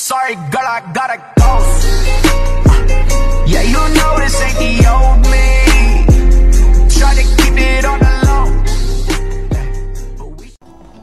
Sorry girl, I gotta go. Yeah, you know this ain't the old me. Try to keep it on the low.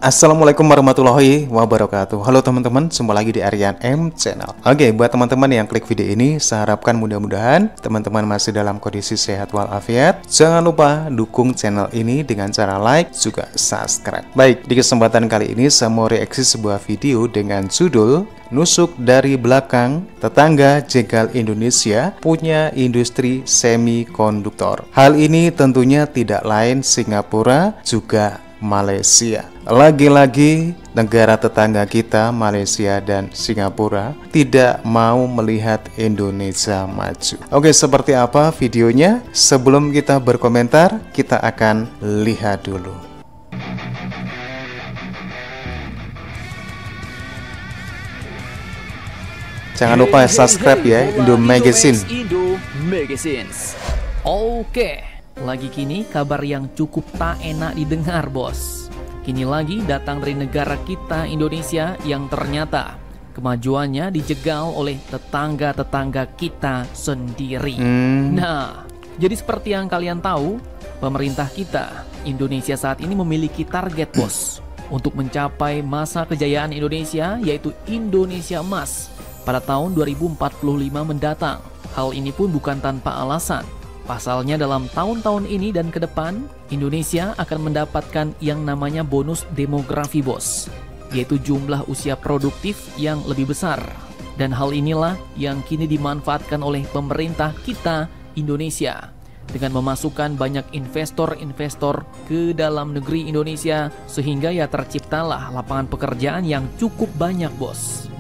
Assalamualaikum warahmatullahi wabarakatuh. Halo teman-teman, jumpa lagi di Aryan M Channel. Oke, buat teman-teman yang klik video ini, saya harapkan mudah-mudahan teman-teman masih dalam kondisi sehat walafiat. Jangan lupa dukung channel ini dengan cara like, juga subscribe. Baik, di kesempatan kali ini saya mau reaksi sebuah video dengan judul Nusuk dari belakang, tetangga jegal Indonesia punya industri semikonduktor. Hal ini tentunya tidak lain Singapura juga Malaysia. Lagi-lagi negara tetangga kita Malaysia dan Singapura tidak mau melihat Indonesia maju. Oke, seperti apa videonya? Sebelum kita berkomentar, kita akan lihat dulu. Jangan lupa subscribe ya, Indo Magazine. Oke, lagi kini kabar yang cukup tak enak didengar, bos. Kini lagi datang dari negara kita Indonesia yang ternyata kemajuannya dijegal oleh tetangga-tetangga kita sendiri. Nah, jadi seperti yang kalian tahu, pemerintah kita Indonesia saat ini memiliki target, bos, untuk mencapai masa kejayaan Indonesia, yaitu Indonesia Emas pada tahun 2045 mendatang. Hal ini pun bukan tanpa alasan. Pasalnya dalam tahun-tahun ini dan ke depan, Indonesia akan mendapatkan yang namanya bonus demografi, bos, yaitu jumlah usia produktif yang lebih besar. Dan hal inilah yang kini dimanfaatkan oleh pemerintah kita Indonesia dengan memasukkan banyak investor-investor ke dalam negeri Indonesia, sehingga ya terciptalah lapangan pekerjaan yang cukup banyak, bos.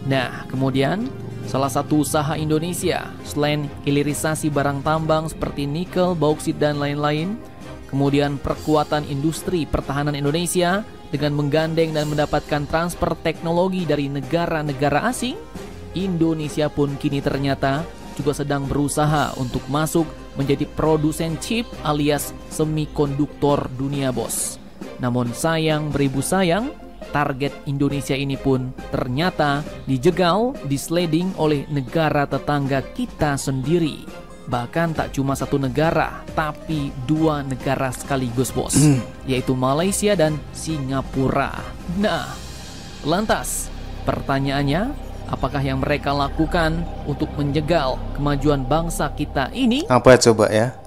Nah, kemudian salah satu usaha Indonesia selain hilirisasi barang tambang seperti nikel, bauksit, dan lain-lain, kemudian perkuatan industri pertahanan Indonesia dengan menggandeng dan mendapatkan transfer teknologi dari negara-negara asing, Indonesia pun kini ternyata juga sedang berusaha untuk masuk menjadi produsen chip alias semikonduktor dunia, bos. Namun sayang beribu sayang, target Indonesia ini pun ternyata dijegal, disleding oleh negara tetangga kita sendiri. Bahkan tak cuma satu negara, tapi dua negara sekaligus, bos, yaitu Malaysia dan Singapura. Nah, lantas pertanyaannya, apakah yang mereka lakukan untuk menjegal kemajuan bangsa kita ini? Apa coba ya?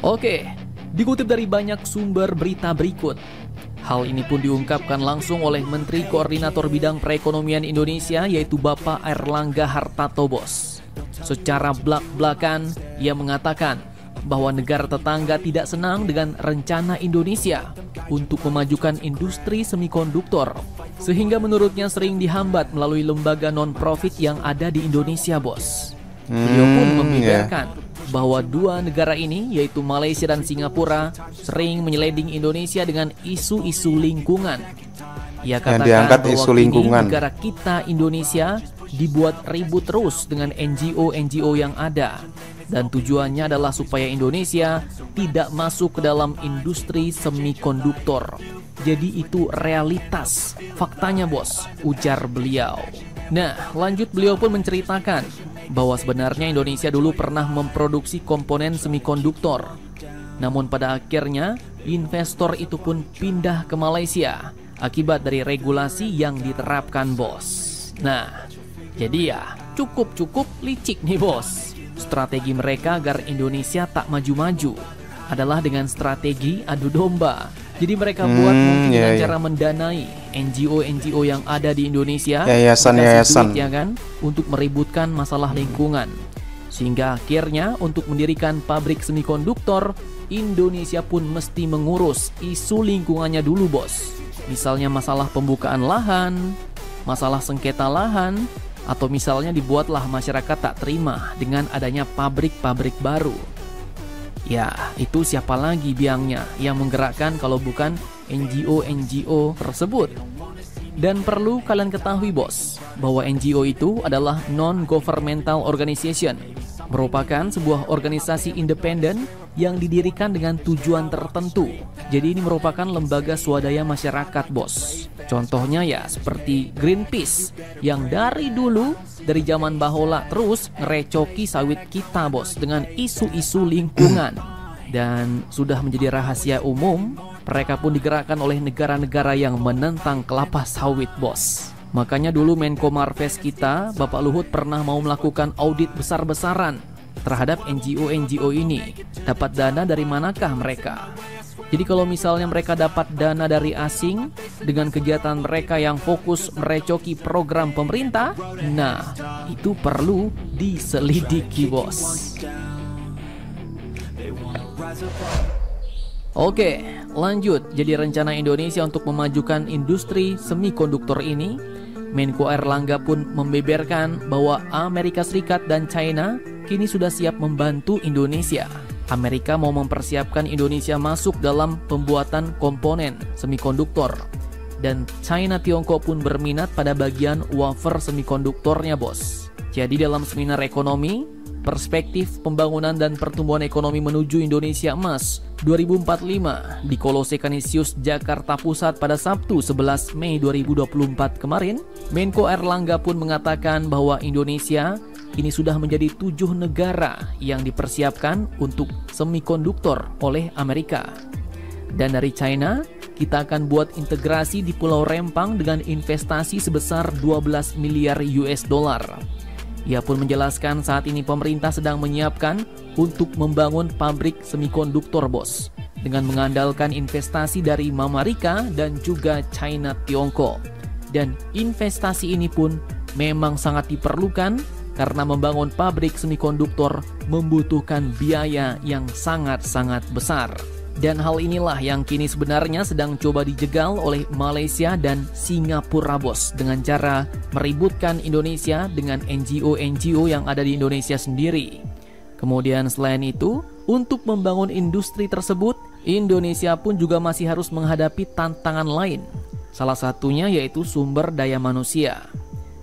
Oke, dikutip dari banyak sumber berita berikut. Hal ini pun diungkapkan langsung oleh Menteri Koordinator Bidang Perekonomian Indonesia, yaitu Bapak Airlangga Hartarto, bos. Secara blak-blakan, ia mengatakan bahwa negara tetangga tidak senang dengan rencana Indonesia untuk memajukan industri semikonduktor, sehingga menurutnya sering dihambat melalui lembaga non-profit yang ada di Indonesia, bos. Beliau pun membeberkan bahwa dua negara ini, yaitu Malaysia dan Singapura, sering menyeleding Indonesia dengan isu-isu lingkungan. Ia katakan bahwa isu kini lingkungan. negara kita Indonesia dibuat ribut terus dengan NGO-NGO yang ada, dan tujuannya adalah supaya Indonesia tidak masuk ke dalam industri semikonduktor. Jadi itu realitas, faktanya, bos, ujar beliau. Nah, lanjut beliau pun menceritakan bahwa sebenarnya Indonesia dulu pernah memproduksi komponen semikonduktor. Namun pada akhirnya investor itu pun pindah ke Malaysia akibat dari regulasi yang diterapkan, bos. Nah, jadi ya cukup licik nih, bos. Strategi mereka agar Indonesia tak maju-maju adalah dengan strategi adu domba. Jadi mereka buat mungkin dengan cara mendanai NGO-NGO yang ada di Indonesia, yayasan-yayasan, ya kan, untuk meributkan masalah lingkungan. Sehingga akhirnya untuk mendirikan pabrik semikonduktor, Indonesia pun mesti mengurus isu lingkungannya dulu, bos. Misalnya masalah pembukaan lahan, masalah sengketa lahan, atau misalnya dibuatlah masyarakat tak terima dengan adanya pabrik-pabrik baru. Ya, itu siapa lagi biangnya yang menggerakkan kalau bukan NGO-NGO tersebut. Dan perlu kalian ketahui, bos, bahwa NGO itu adalah non-governmental organization merupakan sebuah organisasi independen yang didirikan dengan tujuan tertentu. Jadi ini merupakan lembaga swadaya masyarakat, bos. Contohnya ya seperti Greenpeace yang dari dulu, dari zaman bahola terus ngerecoki sawit kita, bos, dengan isu-isu lingkungan. Dan sudah menjadi rahasia umum, mereka pun digerakkan oleh negara-negara yang menentang kelapa sawit, bos. Makanya dulu Menko Marves kita, Bapak Luhut, pernah mau melakukan audit besar-besaran terhadap NGO-NGO ini. Dapat dana dari manakah mereka? Jadi kalau misalnya mereka dapat dana dari asing dengan kegiatan mereka yang fokus merecoki program pemerintah, nah itu perlu diselidiki, bos. Oke, lanjut. Jadi rencana Indonesia untuk memajukan industri semikonduktor ini, Menko Airlangga pun membeberkan bahwa Amerika Serikat dan China kini sudah siap membantu Indonesia. Amerika mau mempersiapkan Indonesia masuk dalam pembuatan komponen semikonduktor. Dan China Tiongkok pun berminat pada bagian wafer semikonduktornya, bos. Jadi dalam seminar ekonomi, perspektif pembangunan dan pertumbuhan ekonomi menuju Indonesia Emas 2045 di Kolose Kanisius, Jakarta Pusat pada Sabtu 11 Mei 2024 kemarin, Menko Airlangga pun mengatakan bahwa Indonesia kini sudah menjadi 7 negara yang dipersiapkan untuk semikonduktor oleh Amerika. Dan dari China, kita akan buat integrasi di Pulau Rempang dengan investasi sebesar 12 miliar US dollar. Ia pun menjelaskan saat ini pemerintah sedang menyiapkan untuk membangun pabrik semikonduktor, bos, dengan mengandalkan investasi dari Amerika dan juga China Tiongkok. Dan investasi ini pun memang sangat diperlukan karena membangun pabrik semikonduktor membutuhkan biaya yang sangat-sangat besar. Dan hal inilah yang kini sebenarnya sedang coba dijegal oleh Malaysia dan Singapura, bos, dengan cara meributkan Indonesia dengan NGO-NGO yang ada di Indonesia sendiri. Kemudian selain itu, untuk membangun industri tersebut, Indonesia pun juga masih harus menghadapi tantangan lain. Salah satunya yaitu sumber daya manusia,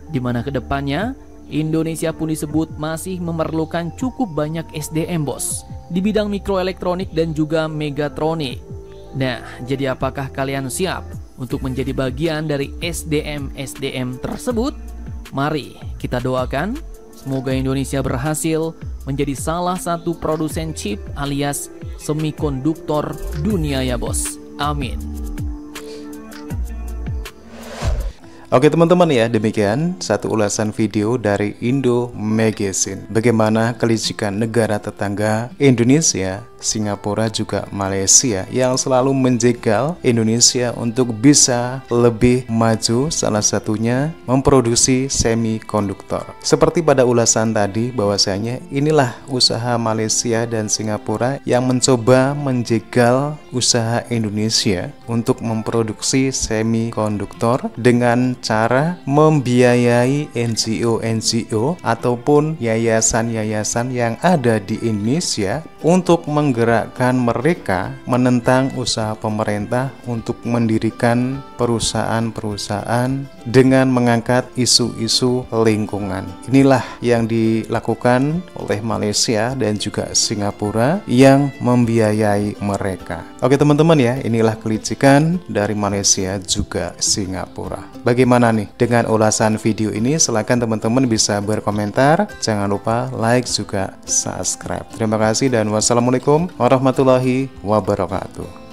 di mana kedepannya Indonesia pun disebut masih memerlukan cukup banyak SDM, bos, di bidang mikroelektronik dan juga megatronik. Nah, jadi apakah kalian siap untuk menjadi bagian dari SDM tersebut? Mari kita doakan semoga Indonesia berhasil menjadi salah satu produsen chip alias semikonduktor dunia ya, bos. Amin. Oke teman-teman ya, demikian satu ulasan video dari Indo Magazine. Bagaimana kelicikan negara tetangga Indonesia, Singapura juga Malaysia yang selalu menjegal Indonesia untuk bisa lebih maju, salah satunya memproduksi semikonduktor. Seperti pada ulasan tadi bahwasanya inilah usaha Malaysia dan Singapura yang mencoba menjegal usaha Indonesia untuk memproduksi semikonduktor dengan cara membiayai NGO-NGO ataupun yayasan-yayasan yang ada di Indonesia untuk menggerakkan mereka menentang usaha pemerintah untuk mendirikan perusahaan-perusahaan dengan mengangkat isu-isu lingkungan. Inilah yang dilakukan oleh Malaysia dan juga Singapura yang membiayai mereka. Oke teman-teman ya, inilah kelicikan dari Malaysia juga Singapura. Bagaimana nih dengan ulasan video ini? Silahkan teman-teman bisa berkomentar. Jangan lupa like juga subscribe. Terima kasih dan wassalamualaikum warahmatullahi wabarakatuh.